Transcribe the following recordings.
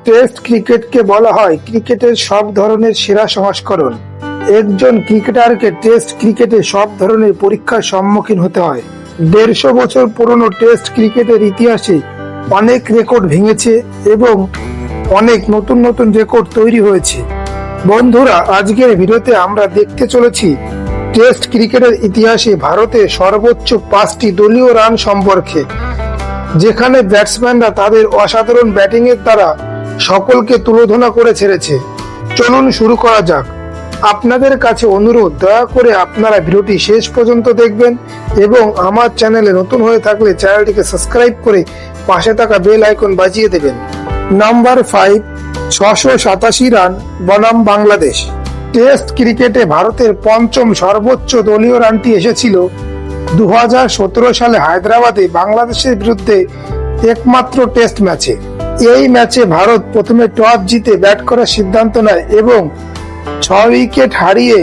Test ক্রিকেটকে বলা হয় ক্রিকেটের সব ধরনের সেরা সংস্করণ। একজন ক্রিকেটারকে টেস্ট ক্রিকেটে সব ধরনের পরীক্ষার সম্মুখীন হতে হয়। 150 বছর পুরনো টেস্ট ক্রিকেটের ইতিহাসে অনেক রেকর্ড ভেঙেছে এবং অনেক নতুন নতুন রেকর্ড তৈরি হয়েছে। বন্ধুরা, আজকের ভিডিওতে আমরা দেখতে চলেছি টেস্ট ক্রিকেটের ইতিহাসে ভারতের সর্বোচ্চ 5টি দলীয় রান সম্পর্কে, যেখানে ব্যাটসম্যানরা তাদের অসাধারণ ব্যাটিংয়ের দ্বারা সকলকে তুলোধনা করে ছেড়েছে। চলুন শুরু করা যাক। আপনাদের কাছে অনুরোধ, দয়া করে আপনারা ভিডিওটি শেষ পর্যন্ত দেখবেন এবং আমার চ্যানেলে নতুন হয়ে থাকলে চ্যানেলটিকে সাবস্ক্রাইব করে পাশে থাকা বেল আইকন বাজিয়ে দেবেন। নাম্বার 5, 687 রান বনাম বাংলাদেশ। টেস্ট ক্রিকেটে ভারতের পঞ্চম সর্বোচ্চ দলীয় রানটি এসেছিল 2017 সালে হায়দ্রাবাদে বাংলাদেশের বিরুদ্ধে একমাত্র টেস্ট ম্যাচে। এই ম্যাচে ভারত প্রথমে টস জিতে ব্যাট করার সিদ্ধান্ত নেয় এবং 6 উইকেট হারিয়ে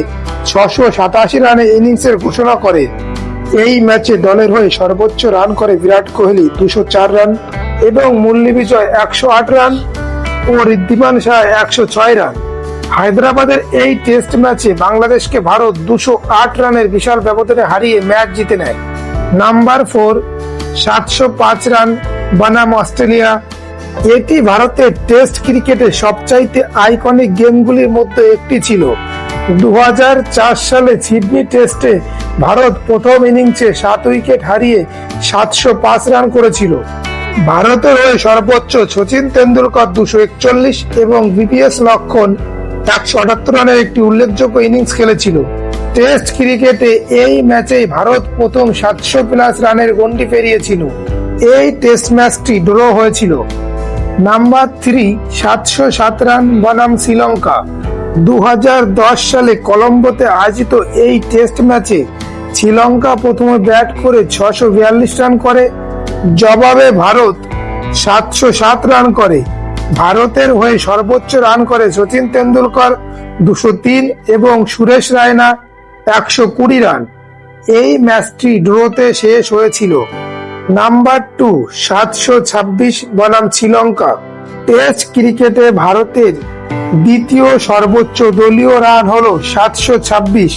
687 রানে ইনিংসের ঘোষণা করে। এই ম্যাচে দলের হয়ে সর্বোচ্চ রান করে বিরাট কোহলি 204 রান এবং মুরলী বিজয় 108 রান ও ঋদ্ধিমান সাহা 106 রান। হায়দ্রাবাদের এই টেস্ট ম্যাচে বাংলাদেশকে ভারত 208 রানের বিশাল ব্যবধানে হারিয়ে ম্যাচ জিতে নেয়। নাম্বার 4, 705 রান বনাম অস্ট্রেলিয়া। এটি ভারতের টেস্ট ক্রিকেটের সবচাইতে আইকনিক গেমগুলির মধ্যে একটি ছিল। 2004 সালে সিডনি টেস্টে ভারত প্রথম ইনিংসে 7 উইকেট হারিয়ে 705 রান করেছিল। ভারতের হয়ে সর্বোচ্চ সচিন তেন্ডুলকর 241 এবং ভিভিএস লক্ষ্মণ 178 রানের একটি উল্লেখযোগ্য ইনিংস খেলেছিল। টেস্ট ক্রিকেটে এই ম্যাচেই ভারত প্রথম 700+ রানের গন্ডি পেরিয়েছিল। এই টেস্ট ম্যাচটি ড্র হয়েছিল। নাম্বার 3, 707 রান বনাম শ্রীলঙ্কা। 2010 সালে কলম্বোতে আয়োজিত এই টেস্ট ম্যাচে শ্রীলঙ্কা প্রথমে ব্যাট করে 642 রান করে। জবাবে ভারত 707 রান করে। ভারতের হয়ে সর্বোচ্চ রান করে সচিন তেন্ডুলকর 203 এবং সুরেশ রায়না 120 রান। এই ম্যাচটি ড্রতে শেষ হয়েছিল। নাম্বার 2, 726 বনাম শ্রীলঙ্কা। টেস্ট ক্রিকেটে ভারতের দ্বিতীয় সর্বোচ্চ দলীয় রান হলো 726,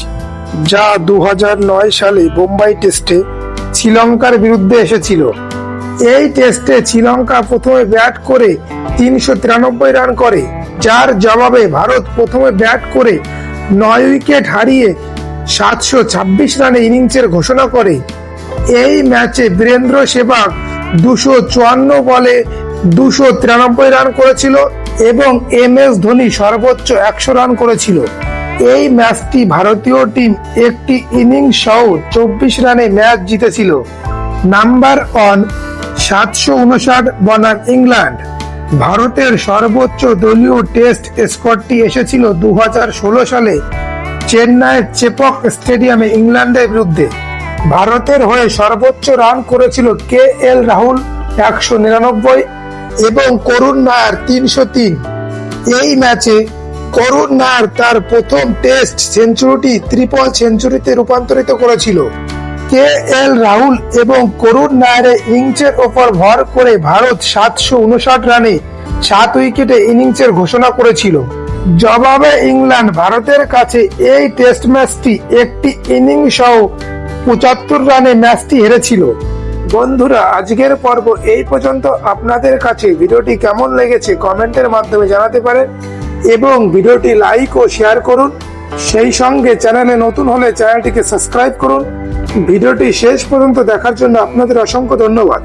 যা 2009 সালে বোম্বাই টেস্টে শ্রীলঙ্কার বিরুদ্ধে এসেছিল। এই টেস্টে শ্রীলঙ্কা প্রথমে ব্যাট করে 393 রান করে, যার জবাবে ভারত প্রথমে ব্যাট করে 9 উইকেট হারিয়ে 726 রানে ইনিংসের ঘোষণা করে। এই ম্যাচে বীরেন্দ্র সেহবাগ 254 বলে 293 রান করেছিল এবং MS ধোনি সর্বোচ্চ 100 রান করেছিল। এই ম্যাচটি ভারতীয় টিম একটি ইনিংস সহ 24 রানে ম্যাচ জিতেছিল। নাম্বার 1, 759 বনাম ইংল্যান্ড। ভারতের সর্বোচ্চ দলীয় টেস্ট স্কোরটি এসেছিল 2016 সালে চেন্নাইয়ের চেপক স্টেডিয়ামে ইংল্যান্ডের বিরুদ্ধে। ভারতের হয়ে সর্বোচ্চ রান করেছিল KL রাহুল 199 এবং করুণ নায়ার 303। এই ম্যাচে করুণ নায়ার তার প্রথম টেস্ট সেঞ্চুরিটি ট্রিপল সেঞ্চুরিতে রূপান্তরিত করেছিল। KL রাহুল এবং করুণ নায়ারের ইনিংসের ওপর ভর করে ভারত 759 রানে 7 উইকেটে ইনিংসের ঘোষণা করেছিল। জবাবে ইংল্যান্ড ভারতের কাছে এই টেস্ট ম্যাচটি একটি ইনিংস সহ 75 রানে ম্যাচটি হেরেছিল। বন্ধুরা, আজকের পর্ব এই পর্যন্ত। আপনাদের কাছে ভিডিওটি কেমন লেগেছে কমেন্টের মাধ্যমে জানাতে পারেন এবং ভিডিওটি লাইক ও শেয়ার করুন। সেই সঙ্গে চ্যানেলে নতুন হলে চ্যানেলটিকে সাবস্ক্রাইব করুন। ভিডিওটি শেষ পর্যন্ত দেখার জন্য আপনাদের অসংখ্য ধন্যবাদ।